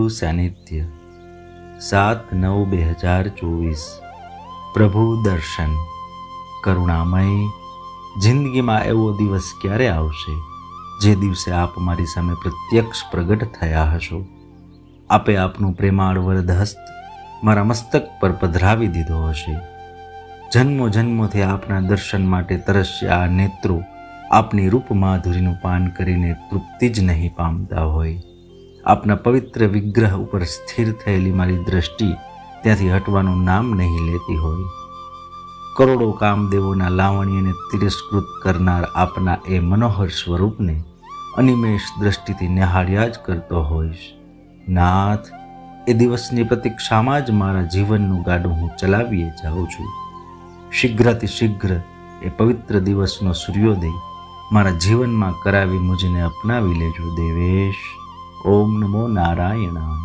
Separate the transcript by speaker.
Speaker 1: ગુરુ સાનિધ્ય 7/9/2024 પ્રભુ દર્શન કરુણામય જિંદગીમાં એવો દિવસ ક્યારે આવશે જે દિવસે આપ મારી સામે પ્રત્યક્ષ પ્રગટ થયા હશો। આપે આપનું પ્રેમાળ વરદ હસ્ત મારા મસ્તક પર પધરાવી દીધો હશે। જન્મો જન્મોથી આપના દર્શન માટે તરસ્યા આ નેત્રો આપની રૂપ માધુરીનું પાન કરીને તૃપ્તિ જ નહીં પામતા હોય। આપના પવિત્ર વિગ્રહ ઉપર સ્થિર થયેલી મારી દ્રષ્ટિ ત્યાંથી હટવાનું નામ નહીં લેતી હોય। કરોડો કામદેવોના લાવણ્યને તિરસ્કૃત કરનાર આપના એ મનોહર સ્વરૂપને અનિમેષ દ્રષ્ટિથી નિહાળ્યા જ કરતો હોઈશ। નાથ, એ દિવસની પ્રતીક્ષામાં જ મારા જીવનનું ગાડું હું ચલાવીએ જાઉં છું। શીઘ્રથી શીઘ્ર એ પવિત્ર દિવસનો સૂર્યોદય મારા જીવનમાં કરાવી મુજને અપનાવી લેજો દેવેશ। ઓમ નમો નારાયણાય।